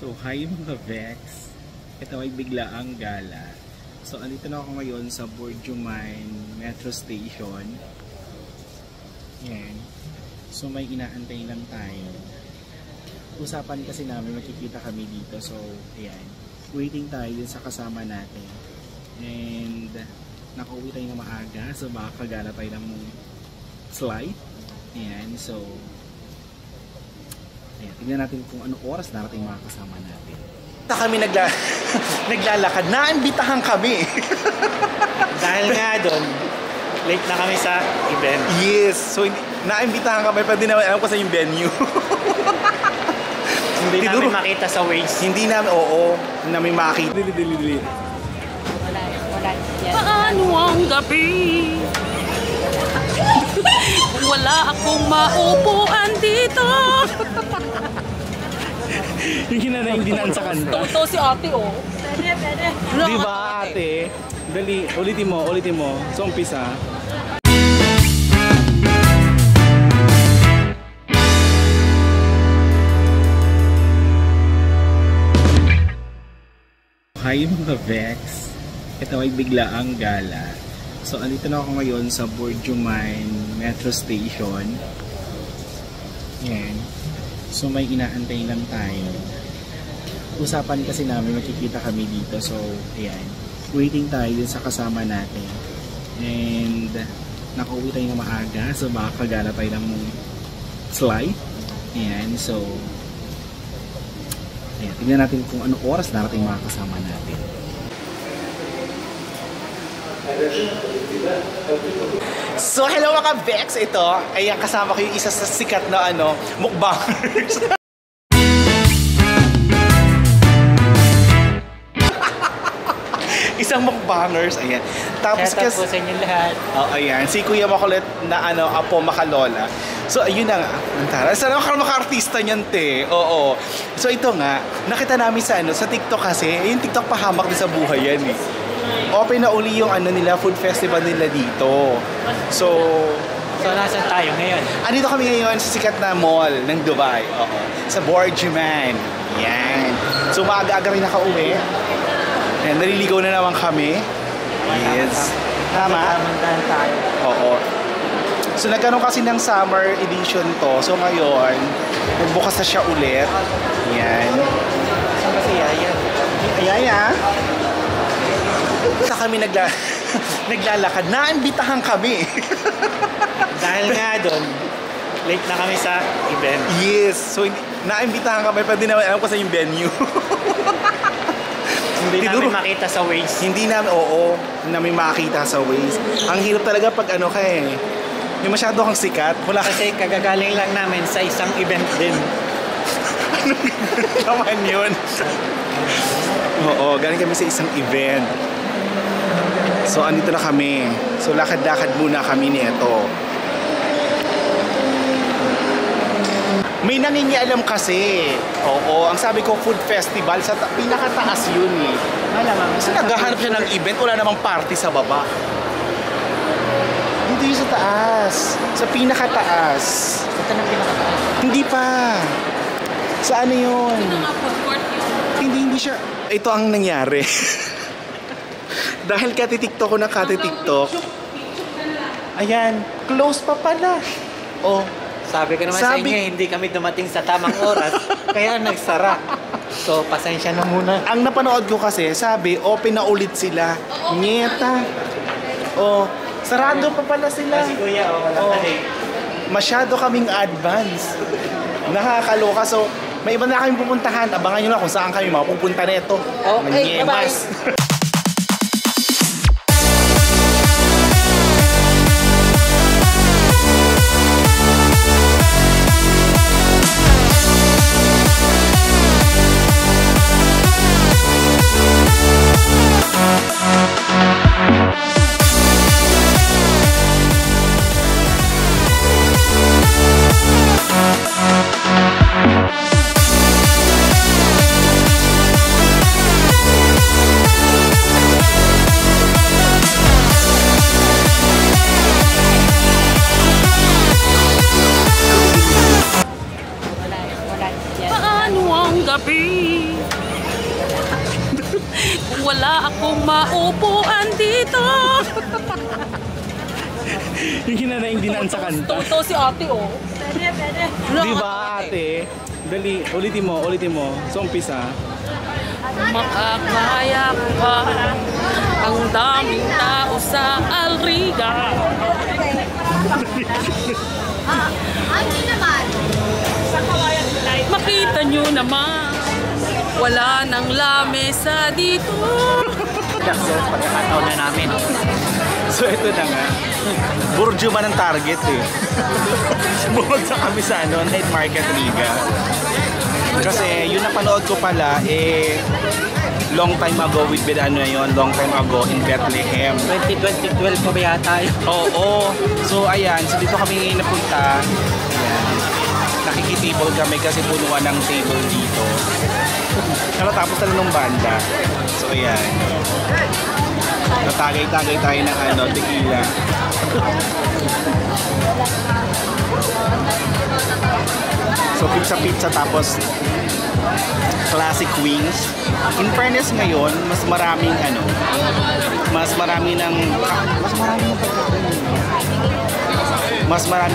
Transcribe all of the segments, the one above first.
So, hi mga Vex. Ito ay biglaang gala. So, andito na ako ngayon sa Bourdieu-Mine Metro Station. Yan. So, may inaantay lang tayo. Usapan kasi namin, makikita kami dito. So, ayan. Waiting tayo din sa kasama natin. And, nakauwi tayo na maaga. So, makakagala tayo ng slide. Ayan. So, ayan. Tignan natin kung anong oras darating mga kasama natin. Kami naglalakad, naimbitahan kami. Dahil nga doon, late na kami sa event. Yes, so naimbitahan kami, pero di naman alam ko sa yung venue. Hindi namin makita sa Waze. Hindi namin, oo, namin makita. Wala. Paano ang gabi? Wala akong maupuan dito. Yung hinanayin dinaan sa kanta. Totoo si ate, oh. Pwede. Di ba ate? Dali, ulitin mo. So, umpisa. Hi mga Vex. Ito ay biglaang gala. So, andito na ako ngayon sa Bourdieu-Mine Metro Station. Yan. So, may inaantay lang tayo. Usapan kasi namin, makikita kami dito. So, ayan. Waiting tayo din sa kasama natin. And, nakauwi tayo na maaga. So, makakagala tayo ng slide. Ayan. So, ayan. Tignan natin kung anong oras darating mga kasama natin. So, hello mga Vex! Ito, ayan, kasama ko yung isa sa sikat na mukbangers. Isang mukbangers, ayan. Tapos shout out po sa inyo lahat. Oh, ayan, si Kuya Makulit na Apo Makalola. So, ayun na nga. Antara, sana maka-artista niyan, te. Oo. So, ito nga, nakita namin sa TikTok kasi, yung TikTok pahamak din sa buhay yan eh. Open na uli yung nila, food festival nila dito. So, nasan tayo ngayon? andito kami ngayon sa sikat na mall ng Dubai. Oo. Sa Bourdieu-Mine. Yan. So, maaga-aga rin nakauwi. Ayan, naliligaw na naman kami. Yes. Tama? Tamandahan tayo. Oo. So, nagkaroon kasi ng summer edition to. So, ngayon, nagbukas na siya ulit. Yan. Saan ba si Yaya? Yaya? Kami naglalakad, naimbitahan kami. Dahil nga doon, late na kami sa event. Yes, so naimbitahan kami, pero di naman alam ko sa yung venue. Hindi namin makita sa Waze. Hindi namin, oo, namin makita sa Waze. Ang hirap talaga pag yung masyado kang sikat. Kasi kagagaling lang namin sa isang event din. Naman yun. Oo, galing kami sa isang event. So, andito na kami. So, lakad-lakad muna kami nito. May nangingialam kasi. Oo, ang sabi ko, food festival, sa pinakataas yun eh. Malamang. Kasi naghahanap siya ng event, wala namang party sa baba. Hindi sa taas. Sa pinakataas. Ito na pinakataas. Hindi pa. Sa ano yun? Hindi siya. Ito ang nangyari. Dahil kati-tiktok ko na kati-tiktok. Ayan, close pa pala. Oh, Sabi ko naman sa inyo, hindi kami dumating sa tamang oras, kaya nagsara. So, pasensya na muna. Ang napanood ko kasi, sabi, open na ulit sila. Nyeta. Oh, sarado pa pala sila. Si Kuya, wala pa eh. Masyado kaming advance. Nakakaloka. So, may iba na kami pupuntahan. Abangan nyo na kung saan kami mapupunta neto. Okay, bye-bye. gabi. Kung wala akong maupuan dito. Yung kinanaintinaan sa kanta. Ito si ate, oh. Pwede. Di ba, ate? Dali, ulitin mo. So, umpisa. Makakaya pa ang daming tao sa Alriga. Makita nyo naman, wala nang lamesa dito. Pagkakataon na namin. So ito na nga. Burjo man ang target eh. Bumagsak kami sa Night Market Riga. Kasi yung napanood ko pala long time ago long time ago in Bethlehem. 2012 pa ba yata yun? Oo. So ayan, so dito kami napunta. Ayan. Nakikitable kami kasi punuan ng table dito. Tapos na nung banda. So ayan. Natagay-tagay tayo ng tequila. So pizza tapos classic wings. In fairness ngayon, mas marami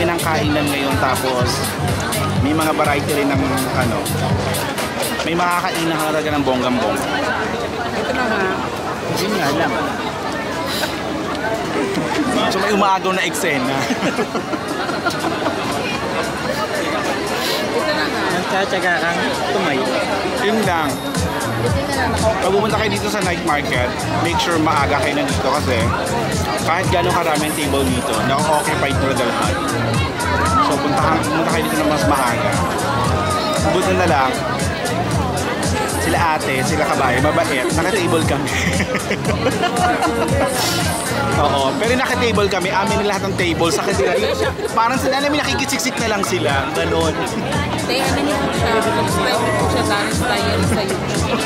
ng kainan ngayon, tapos may mga variety rin ng may makakainan na halaga ng bonggang-bongga. Ito na nga. Yun nga lang. So may umaagaw na eksena. Nagtsatsaga kang tumayo. Yun lang. Pag pumunta kayo dito sa night market, make sure maaga kayo nandito kasi kahit gano'ng karaming table dito, naka-occupied talaga lahat. So pumunta kayo dito na mas maaga. Buti na lang, sila ate, sila kabayo, mabait, naka-table kami. Oo, pero naka-table kami, amin lahat ng table sa kanila. Parang sila namin nakikisiksik na lang sila, gano'n. Tay, ano niyo po siya? Subscribe po siya Darren Style sa YouTube.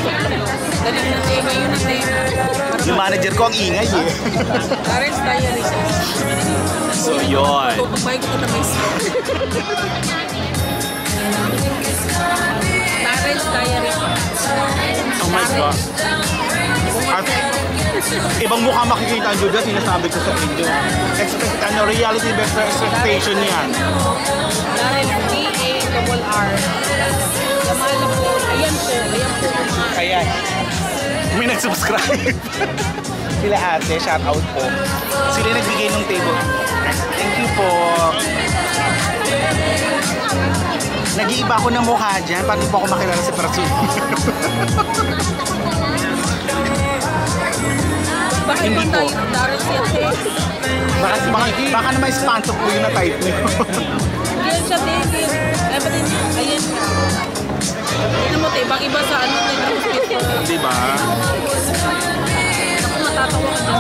Dali na tayo ngayon na tayo. Yung manager ko ang ingay eh. Darren Style siya. So yun. Tutupay ko na may smoke. Darren Style. Oh my God. At ibang mukha makikita ang Judas, sinasabi ko sa inyo. Reality best expectation yan. Darren D-A-R-R. Yamal na po. Ayan po mga. Ayan. May nag-subscribe. Sila ate, shout out po. Sila nagbigay ng table. Thank you po. Nag-iiba ako ng mukha dyan. Paano po ako makilala sa person? Bakit Hindi ba tayo po. ng Darren Style? Baka na may sponsor po yung na-type niyo. Yan siya, David. Ay, ba din? Ayan nga. Tignan mo, tayo. Bang iba sa ano na yung hospital. Diba? Ako matatawa ko na.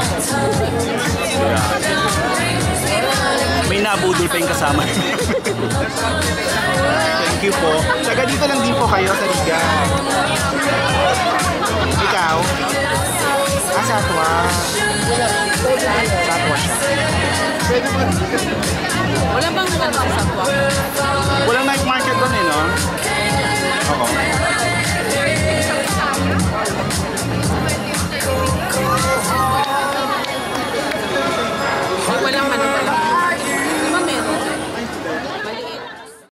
May nabudol pa yung kasama. Thank you po. Taga dito lang din po kayo sa Riga. Ikaw? Satwa. Satwa siya. Wala bang ano sa Satwa? Walang night